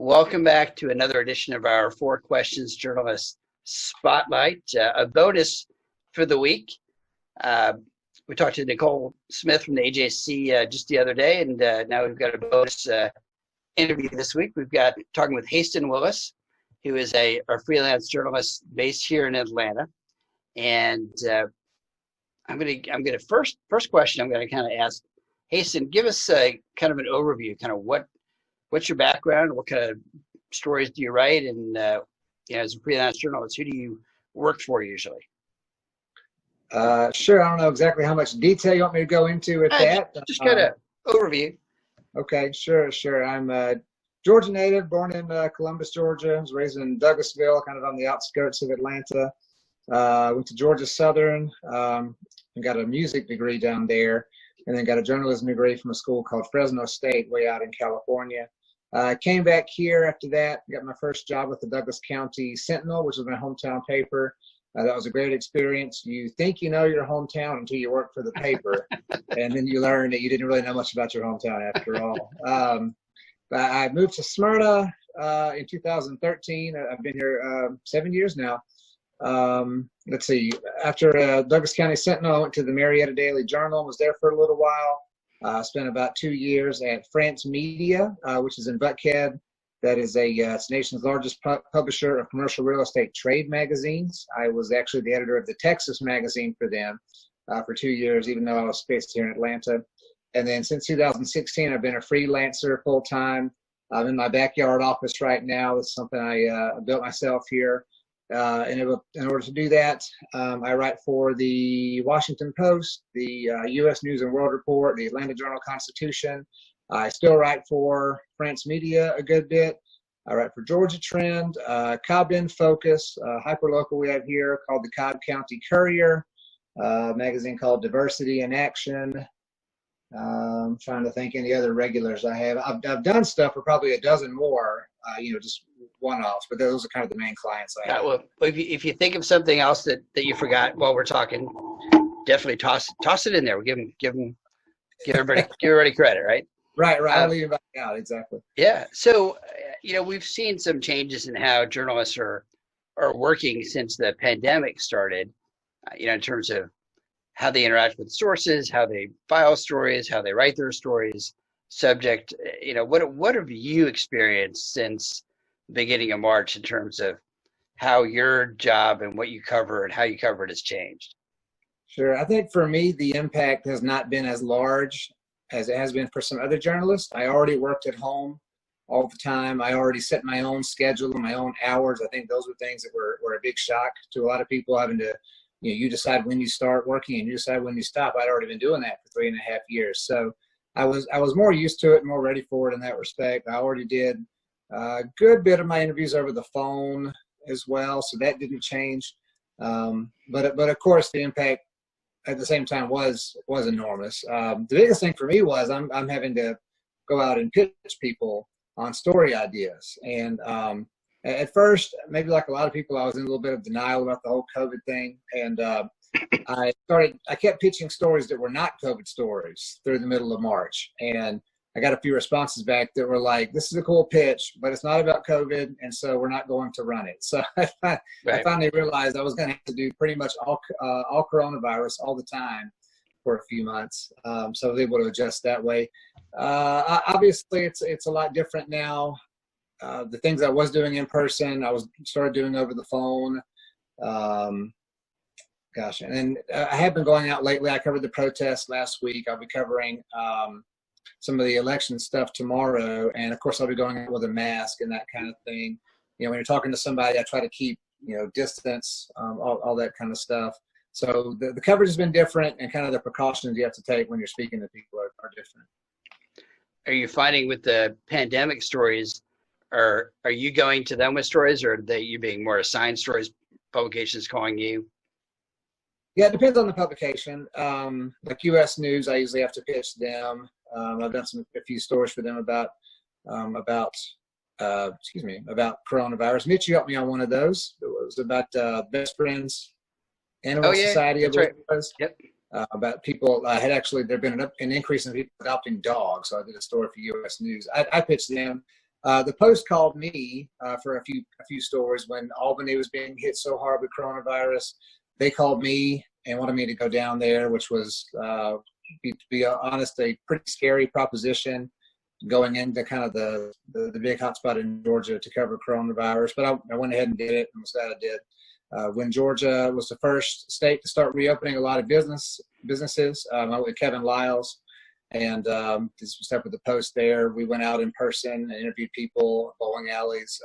Welcome back to another edition of our Four Questions Journalist Spotlight. A bonus for the week. We talked to Nicole Smith from the AJC just the other day, and now we've got a bonus interview this week. We've got talking with Haisten Willis, who is a freelance journalist based here in Atlanta. And I'm gonna first question I'm gonna kind of ask Haisten, give us a kind of an overview, kind of what's your background? What kind of stories do you write? And as a freelance journalist, who do you work for usually? Sure. I don't know exactly how much detail you want me to go into with that. Just kind of overview. Okay, sure. I'm a Georgia native, born in Columbus, Georgia. I was raised in Douglasville, kind of on the outskirts of Atlanta. Went to Georgia Southern and got a music degree down there, and then got a journalism degree from a school called Fresno State way out in California. Came back here after that, got my first job with the Douglas County Sentinel, which was my hometown paper. That was a great experience. You think you know your hometown until you work for the paper, and then you learn that you didn't really know much about your hometown after all. I moved to Smyrna in 2013. I've been here 7 years now. Let's see, after Douglas County Sentinel, I went to the Marietta Daily Journal, was there for a little while. Spent about 2 years at France Media, which is in Buckhead. That is it's the nation's largest publisher of commercial real estate trade magazines. I was actually the editor of the Texas magazine for them for 2 years, even though I was based here in Atlanta. And then since 2016, I've been a freelancer full-time. I'm in my backyard office right now. It's something I built myself here. And in order to do that, I write for the Washington Post, the U.S. News and World Report, the Atlanta Journal-Constitution. I still write for France Media a good bit. I write for Georgia Trend, Cobb in Focus, hyperlocal we have here called the Cobb County Courier, a magazine called Diversity in Action. I'm trying to think any other regulars I have. I've done stuff for probably a dozen more, just one-offs, but those are kind of the main clients I have. Well, if you think of something else that you forgot while we're talking, definitely toss it in there. We'll give everybody credit, right? Right. I'll leave it back out, exactly. Yeah. So, we've seen some changes in how journalists are working since the pandemic started, in terms of how they interact with sources, how they file stories, how they write their stories, subject, what have you experienced since the beginning of March in terms of how your job and what you cover and how you cover it has changed? Sure. I think for me, the impact has not been as large as it has been for some other journalists. I already worked at home all the time. I already set my own schedule and my own hours. I think those were things that were a big shock to a lot of people, having to, you decide when you start working and you decide when you stop. I'd already been doing that for 3.5 years. So I was more used to it, more ready for it in that respect. I already did a good bit of my interviews over the phone as well, so that didn't change. But of course, the impact at the same time was enormous. The biggest thing for me was I'm having to go out and pitch people on story ideas. And at first, maybe like a lot of people, I was in a little bit of denial about the whole COVID thing. And I kept pitching stories that were not COVID stories through the middle of March. And I got a few responses back that were like, this is a cool pitch, but it's not about COVID, and so we're not going to run it. So I finally realized I was going to have to do pretty much all coronavirus all the time for a few months. So I was able to adjust that way. Obviously, it's a lot different now. The things I was doing in person, I started doing over the phone. And then I have been going out lately. I covered the protests last week. I'll be covering some of the election stuff tomorrow, and of course I'll be going out with a mask and that kind of thing. When you're talking to somebody, I try to keep distance, all that kind of stuff. So the coverage has been different, and kind of the precautions you have to take when you're speaking to people are different. Are you finding with the pandemic stories, are you going to them with stories, or are you being more assigned stories, publications calling you? Yeah, it depends on the publication. Like U.S. News, I usually have to pitch them. I've done a few stories for them about coronavirus. Mitch, you helped me on one of those. It was about Best Friends Animal Society. That's right. Yep. About people there'd been an increase in people adopting dogs. So I did a story for U.S. News. I pitched them. The Post called me for a few stories when Albany was being hit so hard with coronavirus. They called me and wanted me to go down there, which was, to be honest, a pretty scary proposition going into kind of the big hotspot in Georgia to cover coronavirus. But I went ahead and did it, and was glad I did. When Georgia was the first state to start reopening a lot of businesses, I went with Kevin Lyles and did some stuff with the Post there. We went out in person and interviewed people, bowling alleys,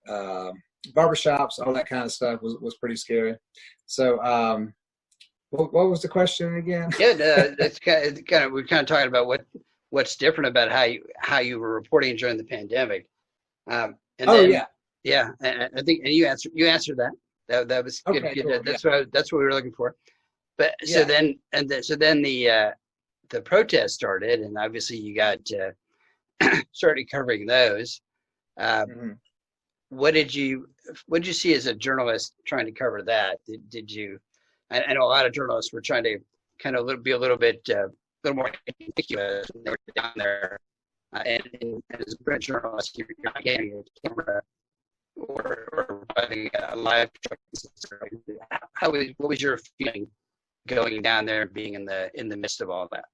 barbershops, all that kind of stuff was pretty scary. So what was the question again? Yeah, it's kind of we're kind of talking about what's different about how you were reporting during the pandemic. And then, yeah, and I think you answered that. That was good. Okay, Good. Cool, That's what we were looking for. But yeah. so then the protest started, and obviously you got started covering those. What did you see as a journalist trying to cover that? Did you? I know a lot of journalists were trying to kind of be a little more conspicuous when they were down there. And as a print journalist, you're not getting a camera or running a live truck. What was your feeling going down there and being in the midst of all that?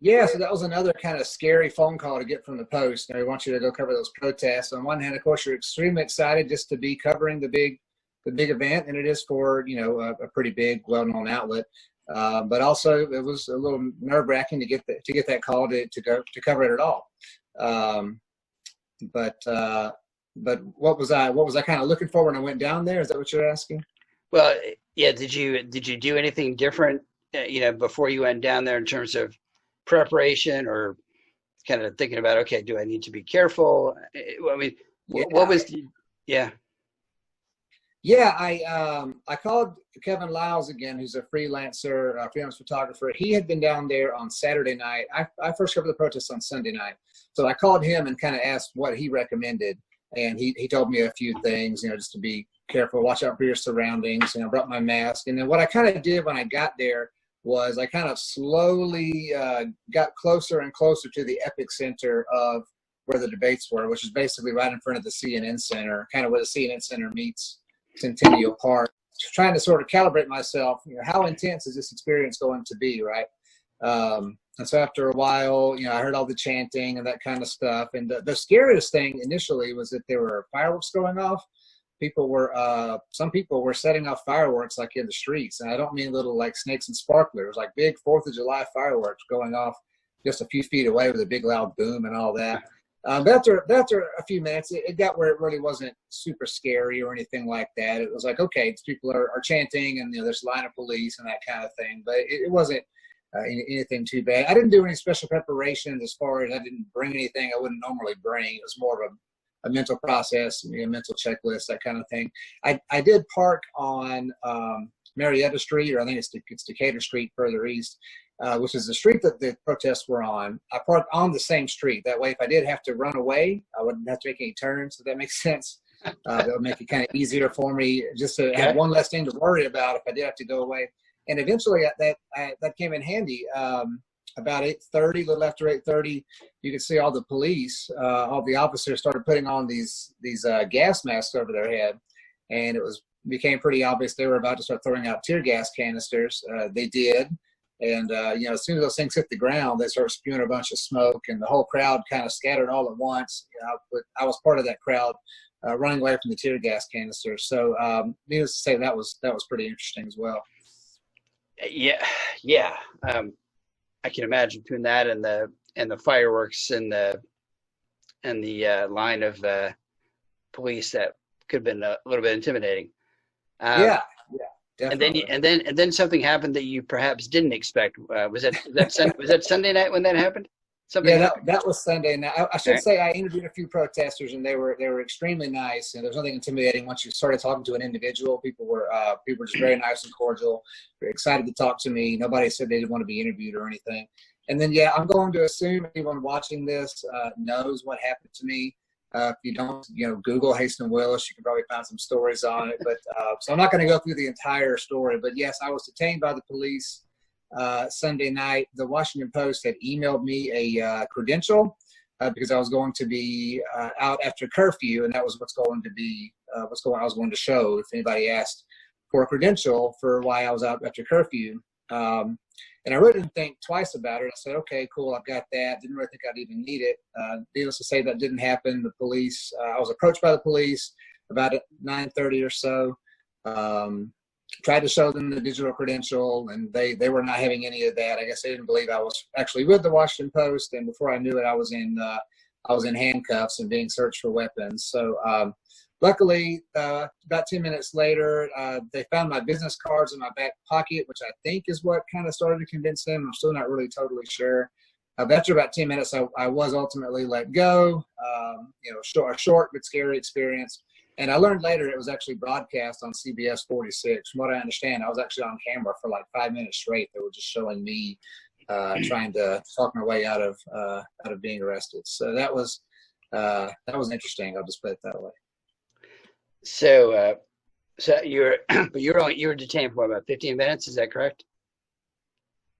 Yeah, so that was another kind of scary phone call to get from the Post. They want you to go cover those protests. On one hand, of course, you're extremely excited just to be covering the big event, and it is for a pretty big, well-known outlet. But also, it was a little nerve-wracking to get that call to cover it at all. But what was I kind of looking for when I went down there? Is that what you're asking? Well, yeah. Did you do anything different, before you went down there in terms of preparation, or kind of thinking about, okay, do I need to be careful? I mean, what was yeah. Yeah, I called Kevin Lyles again, who's a freelance photographer. He had been down there on Saturday night. I first covered the protests on Sunday night. So I called him and kind of asked what he recommended. And he told me a few things, just to be careful, watch out for your surroundings, brought my mask. And then what I kind of did when I got there was I kind of slowly got closer and closer to the epicenter of where the debates were, which is basically right in front of the CNN Center, kind of where the CNN Center meets Centennial Park, trying to sort of calibrate myself. How intense is this experience going to be, right? And so after a while, I heard all the chanting and that kind of stuff. And the scariest thing initially was that there were fireworks going off. Some people were setting off fireworks like in the streets. And I don't mean little like snakes and sparklers, like big 4th of July fireworks going off just a few feet away with a big loud boom and all that. But after a few minutes, it got where it really wasn't super scary or anything like that. It was like, okay, people are chanting and there's a line of police and that kind of thing. But it wasn't anything too bad. I didn't do any special preparation as far as I didn't bring anything I wouldn't normally bring. It was more of a mental process, a mental checklist, that kind of thing. I did park on Marietta Street, or I think it's Decatur Street further east, which is the street that the protests were on. I parked on the same street. That way, if I did have to run away, I wouldn't have to make any turns, if that makes sense. That would make it kind of easier for me just to have one less thing to worry about if I did have to go away. And eventually that came in handy. About 8:30, a little after 8:30, you could see all the police, all the officers started putting on these gas masks over their head. And it became pretty obvious they were about to start throwing out tear gas canisters. They did. And, as soon as those things hit the ground, they started spewing a bunch of smoke, and the whole crowd kind of scattered all at once. I was part of that crowd running away from the tear gas canisters. So needless to say, that was pretty interesting as well. Yeah. I can imagine between that and the fireworks and the line of police, that could have been a little bit intimidating. Yeah. Definitely. And then something happened that you perhaps didn't expect. Was that Sunday night when that happened? That was Sunday night. I should say I interviewed a few protesters, and they were extremely nice. And there was nothing intimidating once you started talking to an individual. People were just very nice and cordial, very excited to talk to me. Nobody said they didn't want to be interviewed or anything. And then I'm going to assume anyone watching this knows what happened to me. If you don't, Google Haisten Willis, you can probably find some stories on it. But so I'm not going to go through the entire story. But yes, I was detained by the police Sunday night. The Washington Post had emailed me a credential because I was going to be out after curfew, and that was what's going to be I was going to show if anybody asked for a credential for why I was out after curfew. And I really didn't think twice about it. I said, okay, cool, I've got that. Didn't really think I'd even need it. Needless to say, that didn't happen. The police, I was approached by the police about at 9:30 or so. Tried to show them the digital credential, and they were not having any of that. I guess they didn't believe I was actually with the Washington Post, and before I knew it, I was in handcuffs and being searched for weapons. So luckily, about 10 minutes later, they found my business cards in my back pocket, which I think is what kind of started to convince them. I'm still not really totally sure. But after about 10 minutes, I was ultimately let go. A short but scary experience. And I learned later it was actually broadcast on CBS 46. From what I understand, I was actually on camera for like 5 minutes straight. They were just showing me trying to talk my way out of being arrested. So that was interesting. I'll just put it that way. So you were detained for about 15 minutes. Is that correct?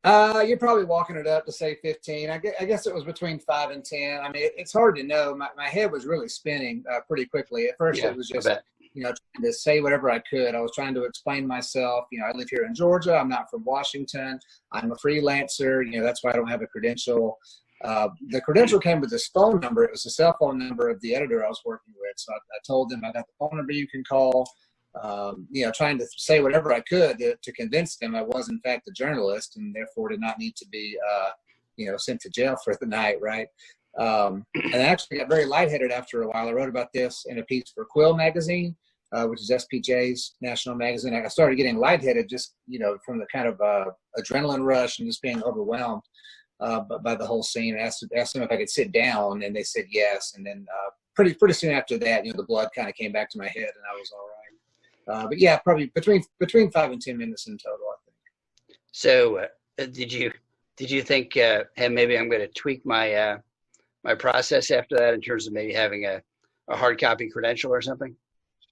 You're probably walking it up to say 15. I guess it was between 5 and 10. I mean, it's hard to know. My head was really spinning pretty quickly. At first, it was just, trying to say whatever I could. I was trying to explain myself. I live here in Georgia. I'm not from Washington. I'm a freelancer. That's why I don't have a credential. The credential came with this phone number. It was the cell phone number of the editor I was working with. So I told them, I got the phone number you can call. Trying to say whatever I could to convince them I was in fact a journalist and therefore did not need to be, sent to jail for the night. Right. And I actually got very lightheaded after a while. I wrote about this in a piece for Quill magazine, which is SPJ's national magazine. I started getting lightheaded just, from the kind of adrenaline rush and just being overwhelmed by the whole scene. I asked them if I could sit down, and they said yes. And then pretty soon after that, the blood kind of came back to my head, and I was all right. But yeah, probably between 5 and 10 minutes in total, I think. So did you think, hey, maybe I'm going to tweak my my process after that in terms of maybe having a hard copy credential or something?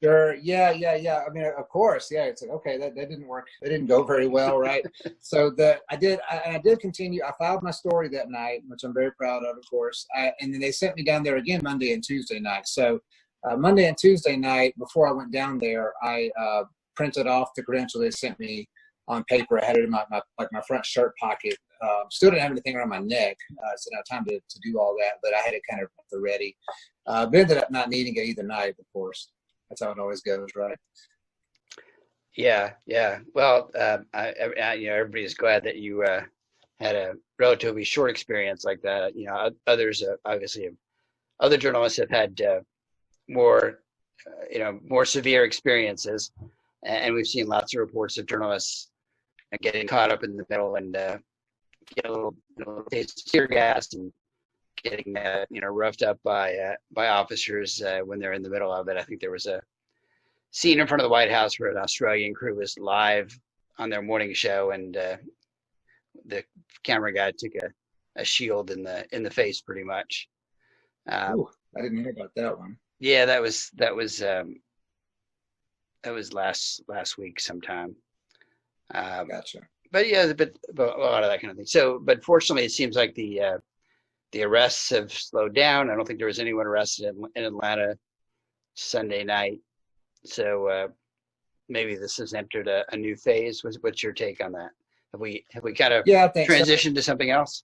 Sure. Yeah. I mean, of course. Yeah. It's like, okay, that didn't work. It didn't go very well. Right. So I did continue. I filed my story that night, which I'm very proud of course. And then they sent me down there again Monday and Tuesday night. So Monday and Tuesday night, before I went down there, I printed off the credential they sent me on paper. I had it in my front shirt pocket. Still didn't have anything around my neck, so I had time to do all that. But I had it kind of at the ready. But ended up not needing it either night, of course. That's how it always goes, right? Yeah. Well, everybody's glad that you had a relatively short experience like that. Others obviously, other journalists have had more severe experiences, and we've seen lots of reports of journalists getting caught up in the middle and get a little taste of tear gas and getting roughed up by officers when they're in the middle of it. I think there was a scene in front of the White House where an Australian crew was live on their morning show, and the camera guy took a shield in the face, pretty much. Ooh, I didn't hear about that one. Yeah, that was last week sometime. Gotcha. But yeah, but a lot of that kind of thing. So, but fortunately, it seems like the arrests have slowed down. I don't think there was anyone arrested in Atlanta Sunday night. So maybe this has entered a new phase. What's your take on that? Have we kind of transitioned to something else?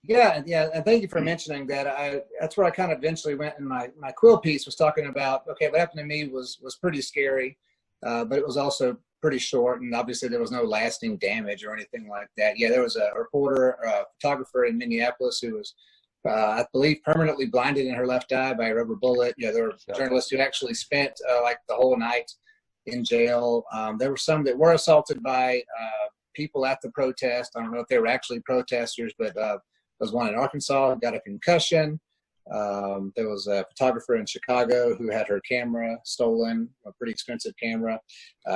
Yeah, and thank you for mentioning that. That's where I kind of eventually went in my Quill piece, was talking about, okay, what happened to me was pretty scary, but it was also pretty short, and obviously there was no lasting damage or anything like that. Yeah, there was a reporter, a photographer in Minneapolis who was, I believe, permanently blinded in her left eye by a rubber bullet. Yeah, there were journalists who actually spent like the whole night in jail. There were some that were assaulted by people at the protest. I don't know if they were actually protesters, but there was one in Arkansas who got a concussion. There was a photographer in Chicago who had her camera stolen, a pretty expensive camera.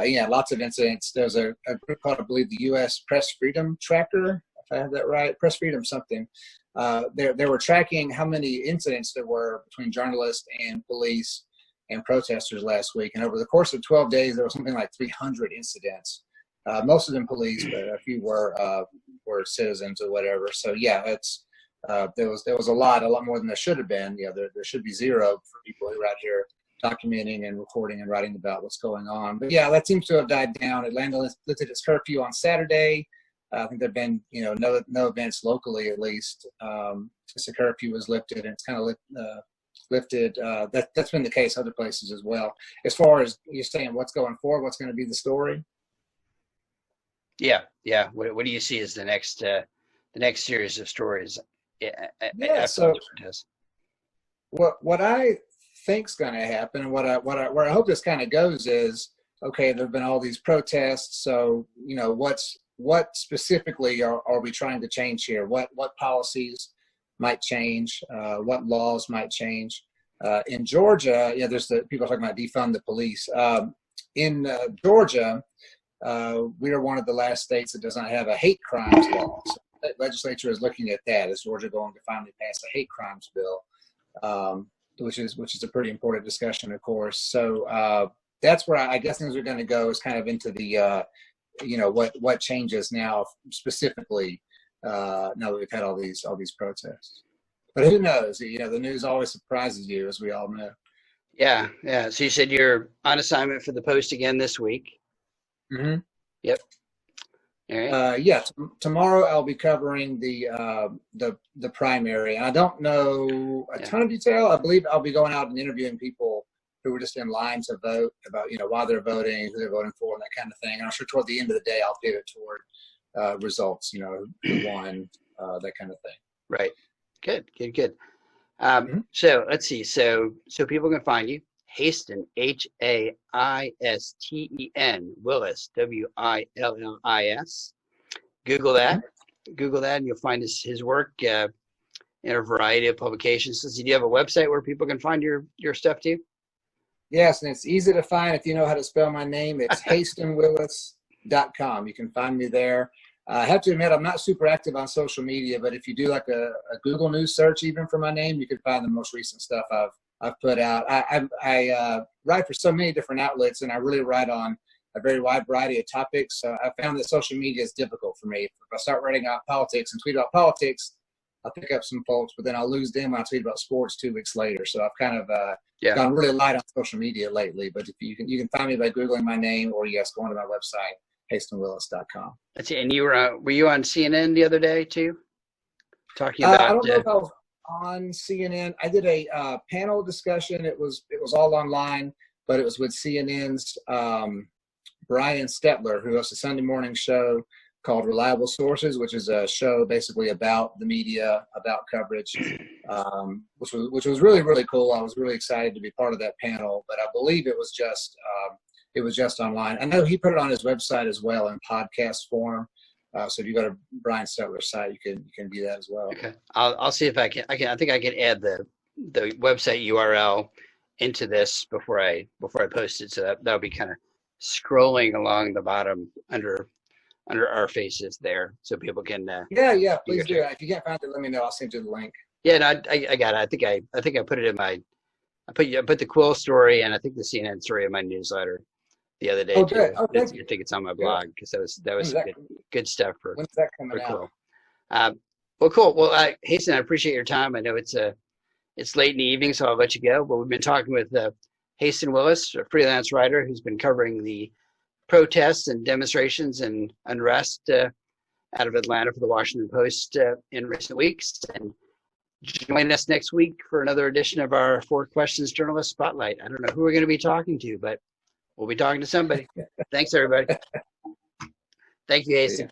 Yeah, lots of incidents. There's a group called, I believe, the U.S. Press Freedom Tracker, if I have that right, Press Freedom something. They were tracking how many incidents there were between journalists and police and protesters last week. And over the course of 12 days, there was something like 300 incidents. Most of them police, but a few were citizens or whatever. So yeah, there was a lot more than there should have been. There should be zero for people who are out here documenting and recording and writing about what's going on. But yeah, that seems to have died down. Atlanta lifted its curfew on Saturday. I think there've been no events locally, at least, since the curfew was lifted, and it's kind of lifted. That's been the case other places as well. As far as you're saying, what's going forward, what's going to be the story? Yeah. What do you see as the next series of stories? So what I think's going to happen, and where I hope this kind of goes is, okay, there've been all these protests, so what specifically are we trying to change here? What policies might change? What laws might change? In Georgia, there's the people talking about defund the police. In Georgia, we are one of the last states that does not have a hate crimes law. So the legislature is looking at that. Is Georgia going to finally pass a hate crimes bill? Which is a pretty important discussion, of course. So that's where I guess things are going to go, is kind of into the what changes now specifically now that we've had all these protests. But who knows? The news always surprises you, as we all know. Yeah. So you said you're on assignment for the Post again this week. Mm-hmm. Yep. All right. Tomorrow I'll be covering the primary. I don't know a ton of detail. I believe I'll be going out and interviewing people who were just in line to vote about why they're voting, who they're voting for, and that kind of thing. And I'm sure toward the end of the day I'll pivot toward results. Who won, that kind of thing. Right. Good. So let's see. So people can find you. Haisten, Haisten, Willis, Willis. Google that, and you'll find his work in a variety of publications. Do you have a website where people can find your stuff too? Yes, and it's easy to find if you know how to spell my name. It's HaistenWillis.com. You can find me there. I have to admit, I'm not super active on social media, but if you do like a Google News search even for my name, you can find the most recent stuff I've put out. I write for so many different outlets, and I really write on a very wide variety of topics. So I found that social media is difficult for me. If I start writing about politics and tweet about politics, I'll pick up some folks, but then I'll lose them when I tweet about sports 2 weeks later. So I've kind of gone really light on social media lately. But if you can find me by Googling my name, or going to my website, HaistenWillis.com. That's it. And you were you on CNN the other day too, talking about? I don't know if I was on CNN. I did a panel discussion. It was all online, but it was with CNN's Brian Stetler, who hosts a Sunday morning show called Reliable Sources, which is a show basically about the media, about coverage, which was really, really cool. I was really excited to be part of that panel, but I believe it was just online. I know he put it on his website as well in podcast form. So if you go to Brian Stetler's site, you can view that as well. Okay, I'll see if I can. I think I can add the website URL into this before I post it. So that'll be kind of scrolling along the bottom under our faces there, so people can. Please do. If you can't find it, let me know. I'll send you the link. Yeah, no, I got it. I think I put it in my. I put the Quill story and I think the CNN story in my newsletter the other day. Oh, good. Oh, I think it's on my blog because that was good stuff for. When's that coming out? Quill. Well, cool. Well, Haisten, I appreciate your time. I know it's late in the evening, so I'll let you go. But we've been talking with Haisten Willis, a freelance writer who's been covering the protests and demonstrations and unrest out of Atlanta for the Washington Post in recent weeks. And join us next week for another edition of our 4 Questions Journalist Spotlight. I don't know who we're going to be talking to, but we'll be talking to somebody. Thanks, everybody. Thank you, Haisten.